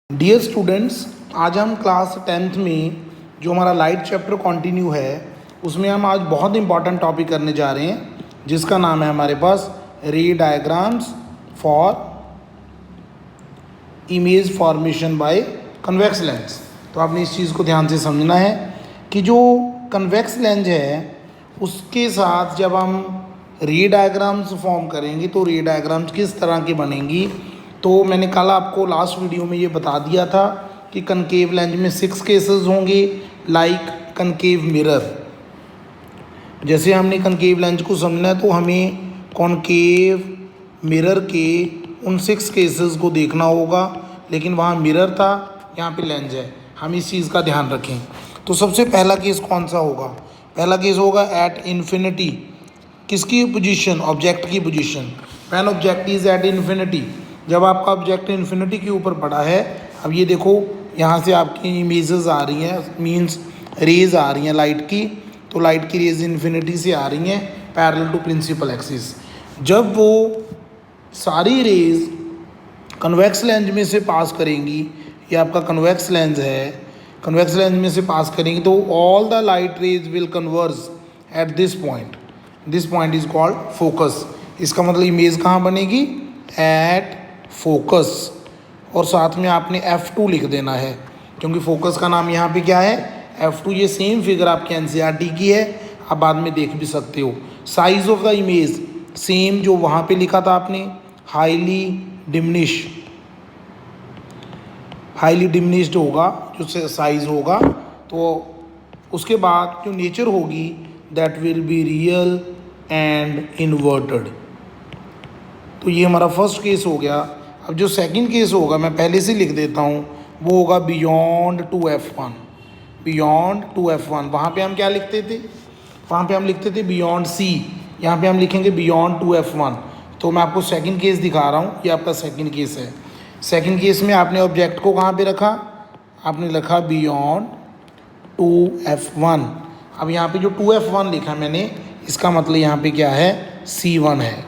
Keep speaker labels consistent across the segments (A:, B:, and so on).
A: Dear students, आज हम class 10th में जो हमारा लाइट चैप्टर कंटिन्यू है उसमें हम आज बहुत इंपॉर्टेंट टॉपिक करने जा रहे हैं जिसका नाम है हमारे पास ray diagrams for image formation by convex lens. तो आपने इस चीज़ को ध्यान से समझना है कि जो कन्वेक्स लेंस है उसके साथ जब हम रे डायग्राम्स फॉर्म करेंगे तो रे डायग्राम्स किस तरह की बनेंगी। तो मैंने कल आपको लास्ट वीडियो में ये बता दिया था कि कनकेव लेंस में 6 केसेस होंगे लाइक कनकेव मिरर। जैसे हमने कनकेव लेंस को समझना है तो हमें कॉनकेव मिरर के उन 6 केसेस को देखना होगा, लेकिन वहाँ मिरर था, यहाँ पे लेंस है। हम इस चीज़ का ध्यान रखें। तो सबसे पहला केस कौन सा होगा? पहला केस होगा एट इन्फिनिटी। किसकी पोजीशन? ऑब्जेक्ट की position. When object is at infinity, जब आपका ऑब्जेक्ट इन्फिनिटी के ऊपर पड़ा है। अब ये देखो यहाँ से आपकी इमेजेस आ रही हैं, मींस रेज आ रही हैं लाइट की। तो लाइट की रेज इन्फिनिटी से आ रही हैं पैरेलल टू प्रिंसिपल एक्सिस। जब वो सारी रेज कन्वेक्स लेंस में से पास करेंगी, ये आपका कन्वेक्स लेंस है, कन्वेक्स लेंस में से पास करेंगी तो all the light rays will converge at this point. This point is called focus. इसका मतलब इमेज कहाँ बनेगी? At focus. और साथ में आपने F2 लिख देना है क्योंकि फोकस का नाम यहाँ पे क्या है? F2। ये सेम फिगर आपके NCERT की है, आप बाद में देख भी सकते हो। Size of the image same जो वहाँ पे लिखा था आपने, हाईली डिमिनिश्ड होगा जो साइज होगा। तो उसके बाद जो नेचर होगी that will be real and inverted. तो ये हमारा फर्स्ट केस हो गया। अब जो सेकंड केस होगा मैं पहले से लिख देता हूँ, वो होगा बियॉन्ड 2F1। बियॉन्ड 2F1 वहाँ पे हम क्या लिखते थे? वहाँ पे हम लिखते थे बियॉन्ड C। यहाँ पे हम लिखेंगे बियॉन्ड 2F1। तो मैं आपको सेकंड केस दिखा रहा हूँ, ये आपका सेकंड केस है। सेकंड केस में आपने ऑब्जेक्ट को कहाँ पे रखा? आपने लिखा बियॉन्ड 2F1। अब यहाँ पे जो 2F1 लिखा मैंने, इसका मतलब यहाँ पे क्या है? C1 है।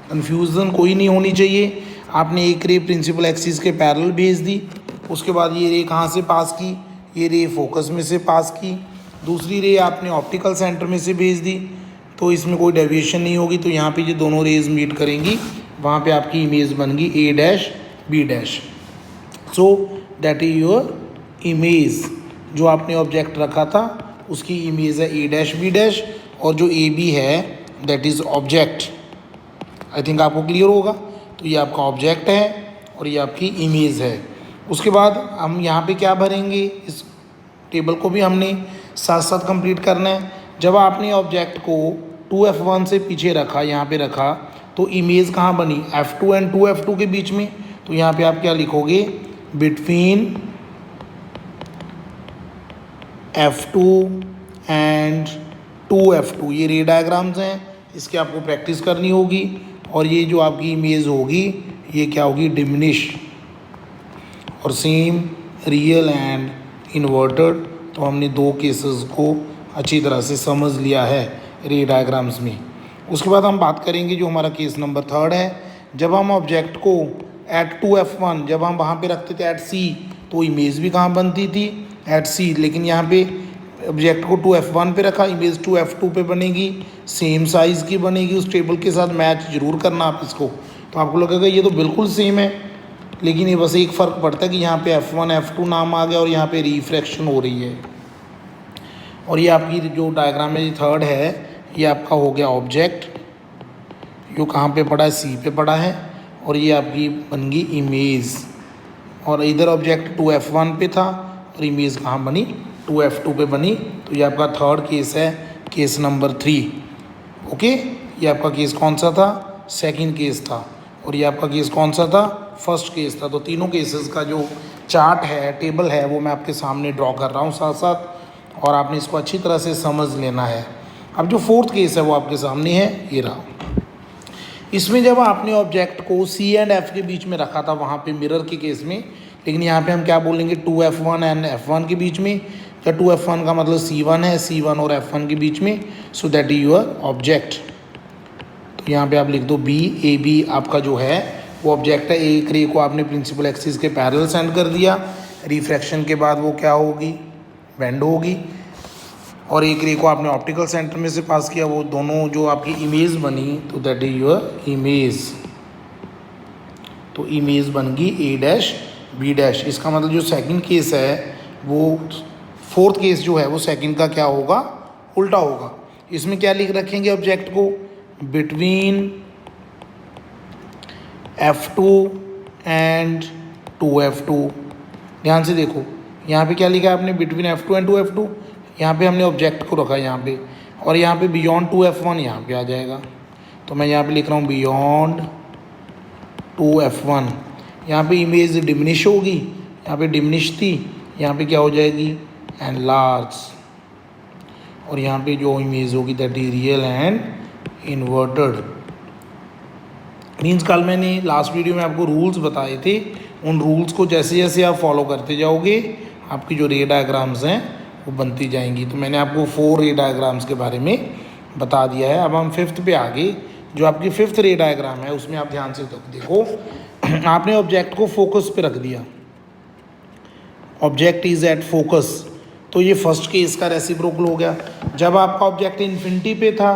A: कन्फ्यूज़न कोई नहीं होनी चाहिए। आपने एक रे प्रिंसिपल एक्सिस के पैरेलल भेज दी, उसके बाद ये रे कहाँ से पास की? ये रे फोकस में से पास की। दूसरी रे आपने ऑप्टिकल सेंटर में से भेज दी, तो इसमें कोई डेविएशन नहीं होगी। तो यहाँ पे जो दोनों रेज मीट करेंगी वहाँ पे आपकी इमेज बन गई A' B'। So that is your image. जो आपने ऑब्जेक्ट रखा था उसकी इमेज है A' B', और जो AB है that is object. I think आपको क्लियर होगा। तो ये आपका ऑब्जेक्ट है और ये आपकी इमेज है। उसके बाद हम यहाँ पे क्या भरेंगे? इस टेबल को भी हमने साथ साथ कंप्लीट करना है। जब आपने ऑब्जेक्ट को 2F1 से पीछे रखा, यहाँ पे रखा, तो इमेज कहाँ बनी? F2 एंड 2F2 के बीच में। तो यहाँ पे आप क्या लिखोगे? Between F2 and 2F2। ये रे डायग्राम्स हैं, इसकी आपको प्रैक्टिस करनी होगी। और ये जो आपकी इमेज होगी ये क्या होगी? डिमिनिश। और सेम रियल एंड इन्वर्टेड। तो हमने दो केसेस को अच्छी तरह से समझ लिया है रे डायग्राम्स में। उसके बाद हम बात करेंगे जो हमारा केस नंबर 3 है। जब हम ऑब्जेक्ट को एट 2F1 जब हम वहाँ पे रखते थे एट C, तो इमेज भी कहाँ बनती थी? At C। लेकिन यहाँ पे ऑब्जेक्ट को 2F1 पे रखा, इमेज 2F2 पे बनेगी, सेम साइज़ की बनेगी। उस टेबल के साथ मैच जरूर करना आप इसको। तो आपको लगेगा ये तो बिल्कुल सेम है, लेकिन ये बस एक फ़र्क पड़ता है कि यहाँ पे F1 F2 नाम आ गया और यहाँ पे रिफ्रैक्शन हो रही है। और ये आपकी जो डायग्राम में 3rd है, ये आपका हो गया ऑब्जेक्ट। यो कहाँ पे पड़ा है? C पे पड़ा है। और ये आपकी बन गई इमेज। और इधर ऑब्जेक्ट 2F1 पे था और इमेज कहाँ बनी? 2F2 पे बनी। तो ये आपका 3rd केस है, केस नंबर 3। ओके, ये आपका केस कौन सा था? सेकंड केस था। और ये आपका केस कौन सा था? फर्स्ट केस था। तो तीनों केसेस का जो चार्ट है, टेबल है, वो मैं आपके सामने ड्रॉ कर रहा हूँ साथ साथ, और आपने इसको अच्छी तरह से समझ लेना है। अब जो 4th केस है वो आपके सामने है, ये रहा। इसमें जब आपने ऑब्जेक्ट को C एंड F के बीच में रखा था वहाँ पे मिरर के केस में, लेकिन यहाँ पे हम क्या बोलेंगे? 2F1 एंड F1 के बीच में। या 2F1 का मतलब C1 है, C1 और F1 के बीच में। So that is your object. तो यहाँ पे आप लिख दो B AB आपका जो है वो ऑब्जेक्ट है, एक रे को आपने प्रिंसिपल एक्सिस के पैरेलल सेंड कर दिया, रिफ्रैक्शन के बाद वो क्या होगी, बेंड होगी, और एक रे को आपने ऑप्टिकल सेंटर में से पास किया, वो दोनों जो आपकी इमेज बनी, तो दैट इज योर इमेज। तो इमेज बन गई ए डैश बी डैश। इसका मतलब जो सेकंड केस है वो फोर्थ केस जो है वो सेकंड का क्या होगा, उल्टा होगा। इसमें क्या लिख रखेंगे ऑब्जेक्ट को, बिटवीन F2 एंड 2F2। ध्यान से देखो यहाँ पे क्या लिखा है आपने, बिटवीन F2 एंड 2F2। यहाँ पे हमने ऑब्जेक्ट को रखा है यहाँ पे, और यहाँ पे बियॉन्ड 2F1 यहाँ पे आ जाएगा। तो मैं यहाँ पे लिख रहा हूँ बियॉन्ड 2F1। यहाँ पे इमेज डिमिनिश होगी, यहाँ पे डिमिनिश थी, यहाँ पे क्या हो जाएगी, एनलार्ज। और यहाँ पे जो इमेज होगी that is real and inverted. Means कल मैंने लास्ट वीडियो में आपको रूल्स बताए थे, उन रूल्स को जैसे जैसे आप फॉलो करते जाओगे आपकी जो रे डायग्राम्स हैं वो बनती जाएंगी। तो मैंने आपको 4 रे डायग्राम्स के बारे में बता दिया है। अब हम 5th पे आगे, जो आपकी 5th रे डायग्राम है उसमें आप ध्यान से देखो। आपने ऑब्जेक्ट को फोकस पे रख दिया, ऑब्जेक्ट इज एट फोकस, तो ये फर्स्ट केस का रेसिप्रोकल हो गया। जब आपका ऑब्जेक्ट इन्फिनिटी पे था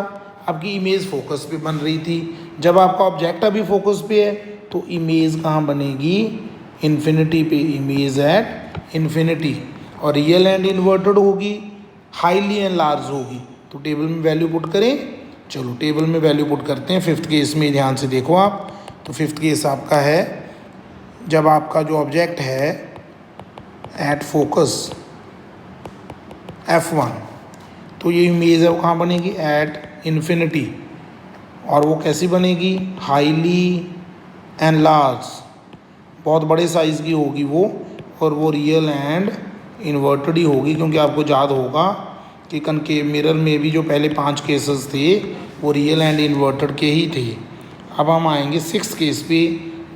A: आपकी इमेज फोकस पे बन रही थी, जब आपका ऑब्जेक्ट अभी फोकस पे है तो इमेज कहाँ बनेगी, इन्फिनिटी पे, इमेज एट इन्फिनिटी। और रियल एंड इन्वर्टेड होगी, हाईली एंड लार्ज होगी। तो टेबल में वैल्यू पुट करें, चलो टेबल में वैल्यू पुट करते हैं। 5th केस में ध्यान से देखो आप, तो 5th केस आपका है जब आपका जो ऑब्जेक्ट है एट फोकस F1, तो ये इमेज है वो कहाँ बनेगी, एट इन्फिनिटी। और वो कैसी बनेगी, हाईली एंड लार्ज, बहुत बड़े साइज़ की होगी वो, और वो रियल एंड इन्वर्टेड ही होगी, क्योंकि आपको याद होगा कि कनकेव मिरर में भी जो पहले 5 केसेस थे वो रियल एंड इन्वर्टेड के ही थे। अब हम आएंगे 6th केस पे,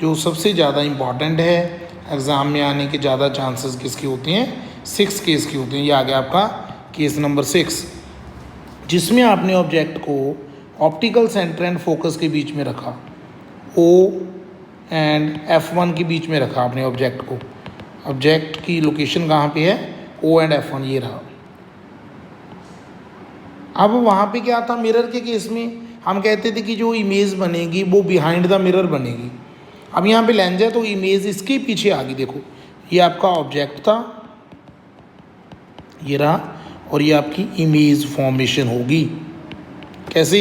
A: जो सबसे ज़्यादा इम्पॉर्टेंट है, एग्ज़ाम में आने के ज़्यादा चांसेस किसके होते हैं, 6th केस के होते हैं। ये आ गया आपका केस नंबर 6, जिसमें आपने ऑब्जेक्ट को ऑप्टिकल सेंटर एंड फोकस के बीच में रखा, O एंड F1 के बीच में रखा आपने ऑब्जेक्ट को। ऑब्जेक्ट की लोकेशन कहाँ पे है, O एंड F1, ये रहा। अब वहाँ पे क्या था, मिरर के केस में हम कहते थे कि जो इमेज बनेगी वो बिहाइंड द मिरर बनेगी। अब यहाँ पे लेंस है तो इमेज इसके पीछे आ गई। देखो ये आपका ऑब्जेक्ट था, ये रहा, और ये आपकी इमेज फॉर्मेशन होगी। कैसे,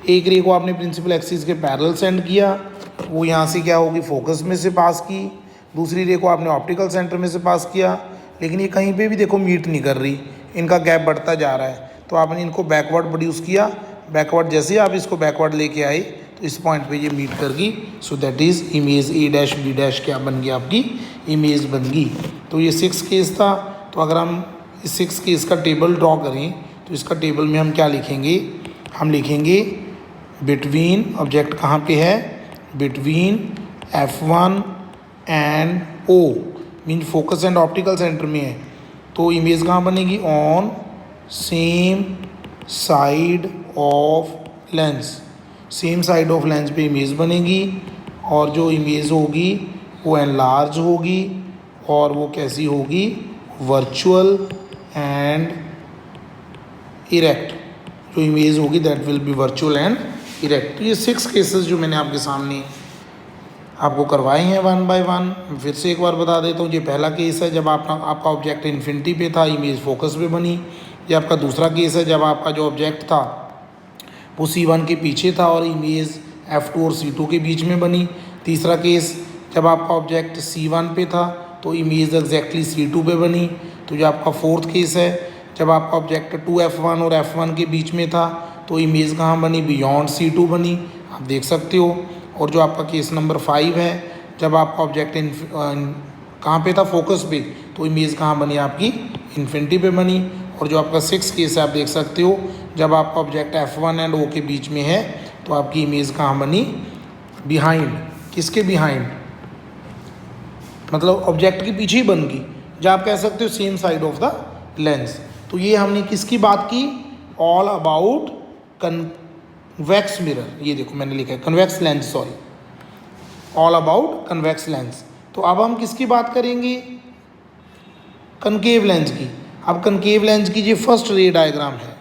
A: एक रे को आपने प्रिंसिपल एक्सिस के पैरेलल सेंड किया, वो यहाँ से क्या होगी, फोकस में से पास की। दूसरी रे को आपने ऑप्टिकल सेंटर में से पास किया, लेकिन ये कहीं पे भी देखो मीट नहीं कर रही, इनका गैप बढ़ता जा रहा है। तो आपने इनको बैकवर्ड प्रोड्यूस किया, बैकवर्ड जैसे ही आप इसको बैकवर्ड लेके आए तो इस पॉइंट पे ये मीट कर गई। So that is image A dash B dash क्या बन गई, आपकी इमेज बन गई। तो ये 6 केस था। तो अगर हम इस 6 केस का टेबल ड्रॉ करें तो इसका टेबल में हम क्या लिखेंगे, हम लिखेंगे बिटवीन, ऑब्जेक्ट कहाँ पे है, between F1 and O, mean focus and optical centre में है। तो इमेज कहाँ बनेगी, on same side of lens, same side of lens पे इमेज बनेगी। और जो इमेज होगी वो एनलार्ज होगी, और वो कैसी होगी, वर्चुअल एंड इरेक्ट। जो इमेज होगी that will be virtual and erect. तो ये 6 केसेस जो मैंने आपके सामने आपको करवाए हैं 1 बाय 1। फिर से एक बार बता देता हूँ। ये पहला केस है जब आपका ऑब्जेक्ट इन्फिनिटी पे था, इमेज फोकस पे बनी। ये आपका दूसरा केस है जब आपका जो ऑब्जेक्ट था वो C1 के पीछे था और इमेज F2 और C2 के बीच में बनी। तीसरा केस जब आपका ऑब्जेक्ट C1 पे था तो इमेज एग्जैक्टली C2 पे बनी। तो जो आपका फोर्थ केस है जब आपका ऑब्जेक्ट 2F1 और F1 के बीच में था तो इमेज कहाँ बनी, बियॉन्ड C2 बनी, आप देख सकते हो। और जो आपका केस नंबर 5 है जब आपका ऑब्जेक्ट कहाँ पे था, फोकस पे, तो इमेज कहाँ बनी, आपकी इन्फिनिटी पे बनी। और जो आपका 6 केस है आप देख सकते हो जब आपका ऑब्जेक्ट F1 एंड O के बीच में है तो आपकी इमेज कहाँ बनी, बिहाइंड। किसके बिहाइंड, मतलब ऑब्जेक्ट के पीछे ही बन गई, जब आप कह सकते हो same side of the lens. तो ये हमने किसकी बात की, ऑल अबाउट कन्वेक्स मिरर। ये देखो मैंने लिखा है convex lens, sorry, all about convex lens. तो अब हम किसकी बात करेंगे, कनकेव लेंस की। अब कनकेव लेंस की ये फर्स्ट रे डायग्राम है,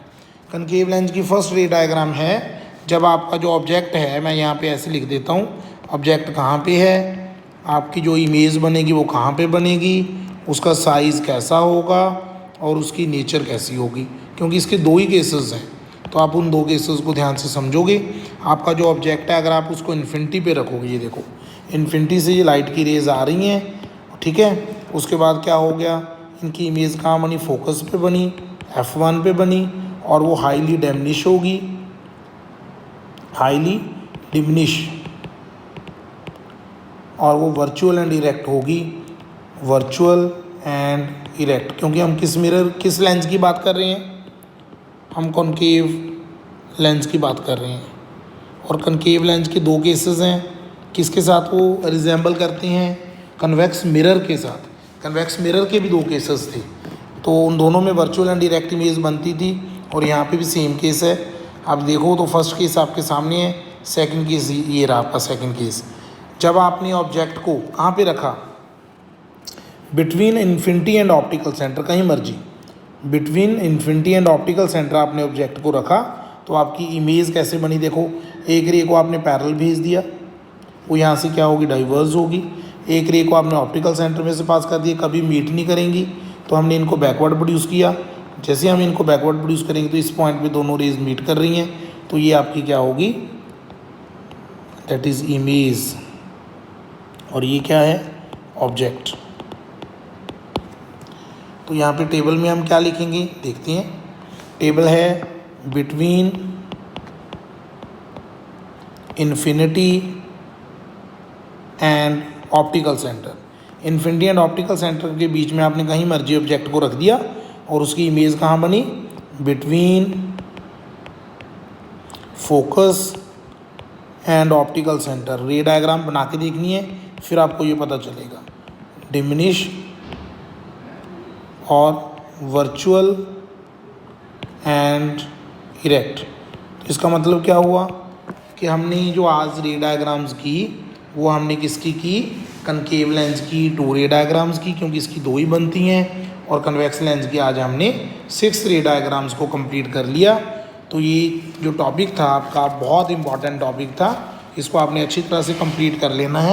A: कनकेव लेंस की फर्स्ट रे डायग्राम है। जब आपका जो ऑब्जेक्ट है, मैं यहाँ पे ऐसे लिख देता हूँ, ऑब्जेक्ट कहाँ पे है, आपकी जो इमेज बनेगी वो कहाँ पे बनेगी, उसका साइज़ कैसा होगा और उसकी नेचर कैसी होगी, क्योंकि इसके दो ही केसेस हैं। तो आप उन दो केसेस को ध्यान से समझोगे। आपका जो ऑब्जेक्ट है, अगर आप उसको इन्फिनिटी पे रखोगे, ये देखो इन्फिनिटी से ये लाइट की रेज आ रही हैं, ठीक है। उसके बाद क्या हो गया, इनकी इमेज कहाँ बनी, फोकस पे बनी, F1 पे बनी, और वो हाईली डिमिनिश होगी, हाईली डिमिनिश, और वो वर्चुअल एंड इरेक्ट होगी, वर्चुअल एंड इरेक्ट। क्योंकि हम किस लेंस की बात कर रहे हैं, हम कॉनकेव लेंस की बात कर रहे हैं। और कनकेव लेंस के दो केसेस हैं, किसके साथ वो रिजेंबल करते हैं, कन्वेक्स मिरर के साथ। कन्वेक्स मिरर के भी दो केसेस थे, तो उन दोनों में वर्चुअल एंड डायरेक्ट इमेज बनती थी, और यहाँ पे भी सेम केस है। आप देखो तो फर्स्ट केस आपके सामने है, सेकंड केस ये रहा आपका सेकंड केस। जब आपने ऑब्जेक्ट को कहाँ पे रखा, between infinity and optical centre, कहीं मर्जी between infinity and optical centre आपने ऑब्जेक्ट को रखा, तो आपकी इमेज कैसे बनी, देखो एक रे को आपने पैरेलल भेज दिया, वो यहाँ से क्या होगी, डाइवर्स होगी। एक रे को आपने ऑप्टिकल सेंटर में से पास कर दिया, कभी मीट नहीं करेंगी, तो हमने इनको बैकवर्ड प्रोड्यूस किया। जैसे हम इनको बैकवर्ड प्रोड्यूस करेंगे तो इस पॉइंट पे दोनों रेज मीट कर रही हैं, तो ये आपकी क्या होगी, दैट इज़ इमेज, और ये क्या है, ऑब्जेक्ट। तो यहाँ पे टेबल में हम क्या लिखेंगे, देखते हैं। टेबल है between infinity and optical centre. Infinity and optical centre के बीच में आपने कहीं मर्जी ऑब्जेक्ट को रख दिया, और उसकी इमेज कहाँ बनी, between focus and optical centre. रे डायग्राम बना के देखनी है, फिर आपको ये पता चलेगा, डिमिनिश और वर्चुअल एंड इरेक्ट। इसका मतलब क्या हुआ कि हमने जो आज रे डायग्राम्स की, वो हमने किसकी की, कनकेव लेंस की 2 रे डायग्राम्स की, क्योंकि इसकी 2 ही बनती हैं। और कन्वेक्स लेंस की आज हमने 6 रे डायग्राम्स को कंप्लीट कर लिया। तो ये जो टॉपिक था आपका बहुत इंपॉर्टेंट टॉपिक था, इसको आपने अच्छी तरह से कंप्लीट कर लेना है।